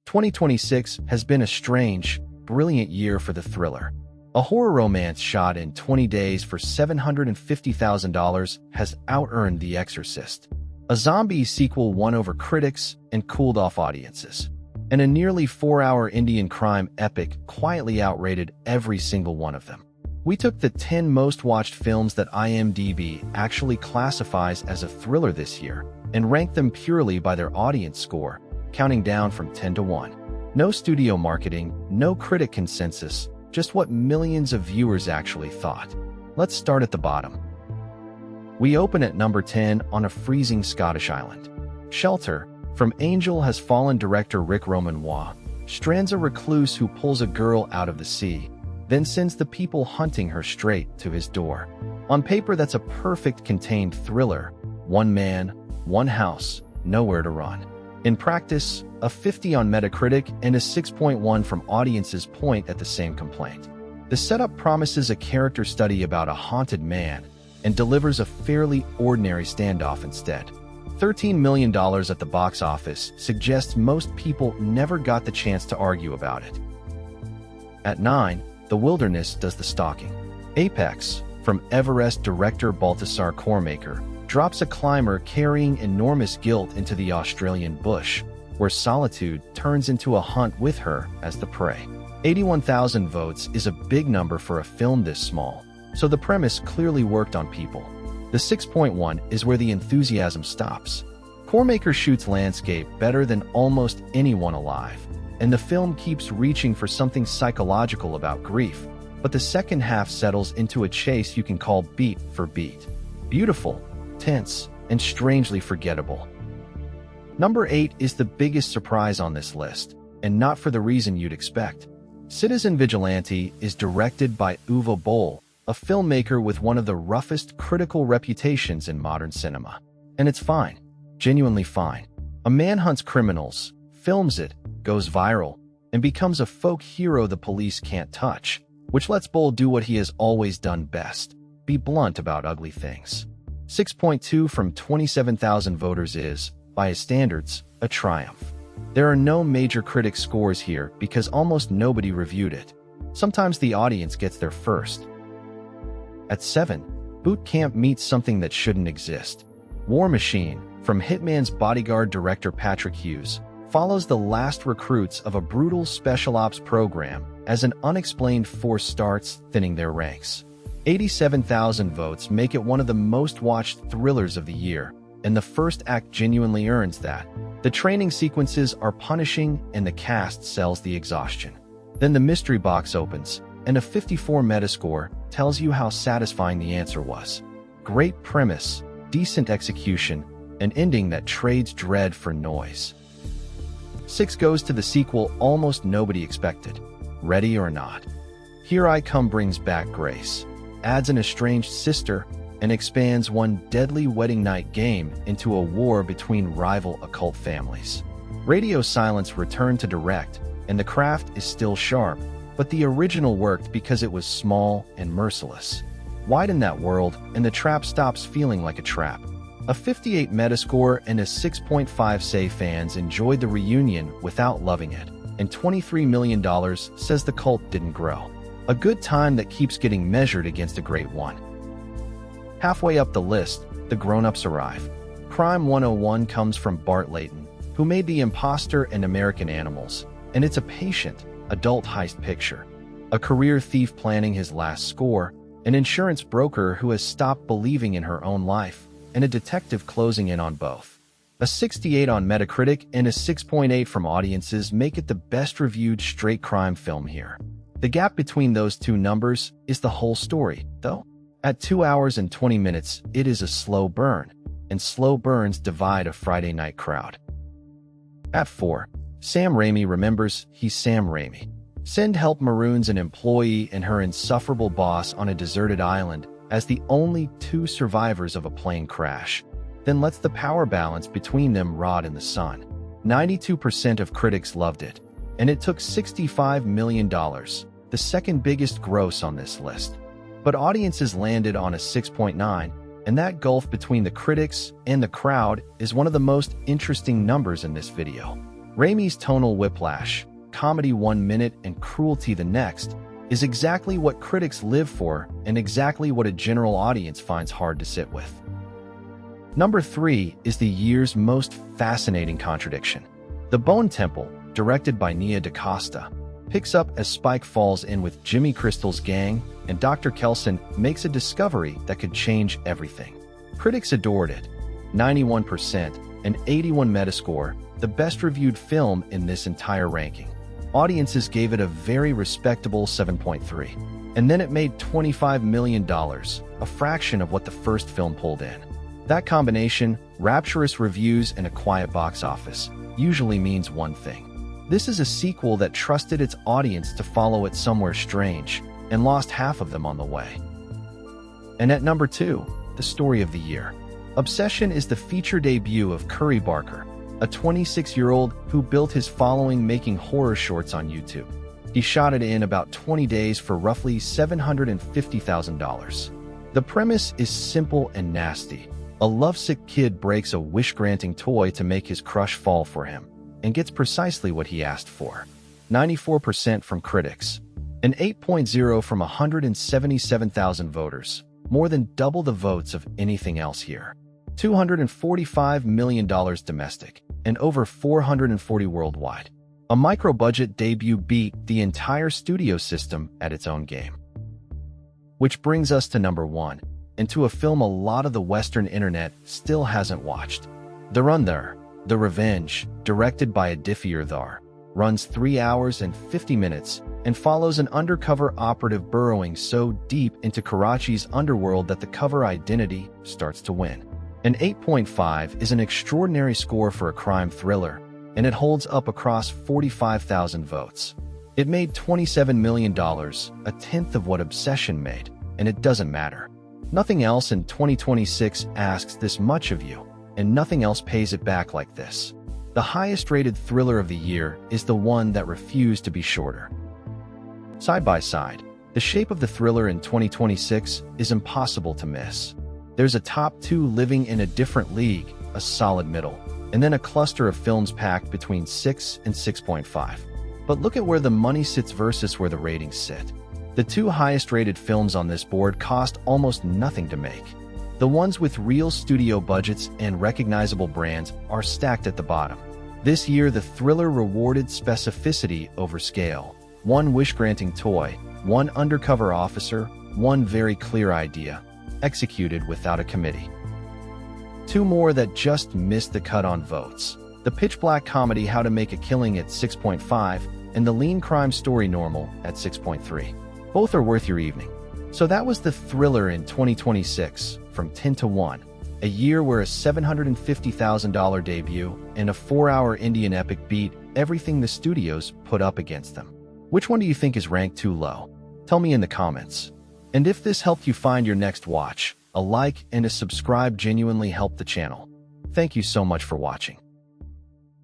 2026 has been a strange, brilliant year for the thriller. A horror romance shot in 20 days for $750,000 has out-earned The Exorcist. A zombie sequel won over critics and cooled off audiences. And a nearly 4-hour Indian crime epic quietly outrated every single one of them. We took the 10 most watched films that IMDb actually classifies as a thriller this year and ranked them purely by their audience score, counting down from 10 to 1. No studio marketing, no critic consensus, just what millions of viewers actually thought. Let's start at the bottom. We open at number 10 on a freezing Scottish island. Shelter, from Angel Has Fallen director Rick Romanois, strands a recluse who pulls a girl out of the sea, then sends the people hunting her straight to his door. On paper, that's a perfect contained thriller. One man, one house, nowhere to run. In practice, a 50 on Metacritic and a 6.1 from audiences point at the same complaint. The setup promises a character study about a haunted man and delivers a fairly ordinary standoff instead. $13 million at the box office suggests most people never got the chance to argue about it. At 9, The Wilderness does the stalking. Apex, from Everest director Baltasar Kormaker, drops a climber carrying enormous guilt into the Australian bush, where solitude turns into a hunt with her as the prey. 81,000 votes is a big number for a film this small, so the premise clearly worked on people. The 6.1 is where the enthusiasm stops. Kormaker shoots landscape better than almost anyone alive, and the film keeps reaching for something psychological about grief, but the second half settles into a chase you can call beat for beat. Beautiful, tense, and strangely forgettable. Number 8 is the biggest surprise on this list, and not for the reason you'd expect. Citizen Vigilante is directed by Uwe Boll, a filmmaker with one of the roughest critical reputations in modern cinema. And it's fine. Genuinely fine. A man hunts criminals, films it, goes viral, and becomes a folk hero the police can't touch, which lets Boll do what he has always done best: be blunt about ugly things. 6.2 from 27,000 voters is, by his standards, a triumph. There are no major critic scores here because almost nobody reviewed it. Sometimes the audience gets there first. At 7, Boot Camp meets something that shouldn't exist. War Machine, from Hitman's Bodyguard director Patrick Hughes, follows the last recruits of a brutal special ops program as an unexplained force starts thinning their ranks. 87,000 votes make it one of the most watched thrillers of the year, and the first act genuinely earns that. The training sequences are punishing and the cast sells the exhaustion. Then the mystery box opens, and a 54 Metascore tells you how satisfying the answer was. Great premise, decent execution, an ending that trades dread for noise. 6 goes to the sequel almost nobody expected, Ready or Not. Here I Come brings back Grace, adds an estranged sister, and expands one deadly wedding night game into a war between rival occult families. Radio Silence returned to direct, and the craft is still sharp, but the original worked because it was small and merciless. Widen that world, and the trap stops feeling like a trap. A 58 Metascore and a 6.5 say fans enjoyed the reunion without loving it, and $23 million says the cult didn't grow. A good time that keeps getting measured against a great one. Halfway up the list, the grown-ups arrive. Crime 101 comes from Bart Layton, who made The Imposter and American Animals, and it's a patient, adult heist picture. A career thief planning his last score, an insurance broker who has stopped believing in her own life, and a detective closing in on both. A 68 on Metacritic and a 6.8 from audiences make it the best-reviewed straight crime film here. The gap between those two numbers is the whole story, though. At 2 hours and 20 minutes, it is a slow burn, and slow burns divide a Friday night crowd. At 4, Sam Raimi remembers he's Sam Raimi. Send Help maroons an employee and her insufferable boss on a deserted island as the only 2 survivors of a plane crash, then lets the power balance between them rot in the sun. 92% of critics loved it, and it took $65 million, the second biggest gross on this list. But audiences landed on a 6.9, and that gulf between the critics and the crowd is one of the most interesting numbers in this video. Raimi's tonal whiplash, comedy 1 minute and cruelty the next, is exactly what critics live for and exactly what a general audience finds hard to sit with. Number 3 is the year's most fascinating contradiction. The Bone Temple, directed by Nia DaCosta, picks up as Spike falls in with Jimmy Crystal's gang and Dr. Kelson makes a discovery that could change everything. Critics adored it. 91% and 81 Metascore, the best reviewed film in this entire ranking. Audiences gave it a very respectable 7.3. And then it made $25 million, a fraction of what the first film pulled in. That combination, rapturous reviews and a quiet box office, usually means one thing. This is a sequel that trusted its audience to follow it somewhere strange, and lost half of them on the way. And at number 2, the story of the year. Obsession is the feature debut of Curry Barker, a 26-year-old who built his following making horror shorts on YouTube. He shot it in about 20 days for roughly $750,000. The premise is simple and nasty. A lovesick kid breaks a wish-granting toy to make his crush fall for him, and gets precisely what he asked for. 94% from critics, an 8.0 from 177,000 voters, more than double the votes of anything else here. $245 million domestic, and over $440 worldwide. A micro-budget debut beat the entire studio system at its own game. Which brings us to number 1, and to a film a lot of the Western internet still hasn't watched. Dhurandhar, The Revenge, directed by Aditya Dhar, runs 3 hours and 50 minutes and follows an undercover operative burrowing so deep into Karachi's underworld that the cover identity starts to win. An 8.5 is an extraordinary score for a crime thriller, and it holds up across 45,000 votes. It made $27 million, a tenth of what Obsession made, and it doesn't matter. Nothing else in 2026 asks this much of you, and nothing else pays it back like this. The highest-rated thriller of the year is the one that refused to be shorter. Side by side, the shape of the thriller in 2026 is impossible to miss. There's a top 2 living in a different league, a solid middle, and then a cluster of films packed between 6 and 6.5. But look at where the money sits versus where the ratings sit. The 2 highest-rated films on this board cost almost nothing to make. The ones with real studio budgets and recognizable brands are stacked at the bottom. This year, the thriller rewarded specificity over scale. 1 wish-granting toy, 1 undercover officer, 1 very clear idea, executed without a committee. 2 more that just missed the cut on votes. The pitch-black comedy How to Make a Killing at 6.5 and the lean crime story Normal at 6.3. Both are worth your evening. So that was the thriller in 2026, from 10 to 1. A year where a $750,000 debut and a 4-hour Indian epic beat everything the studios put up against them. Which one do you think is ranked too low? Tell me in the comments. And if this helped you find your next watch, a like and a subscribe genuinely help the channel. Thank you so much for watching.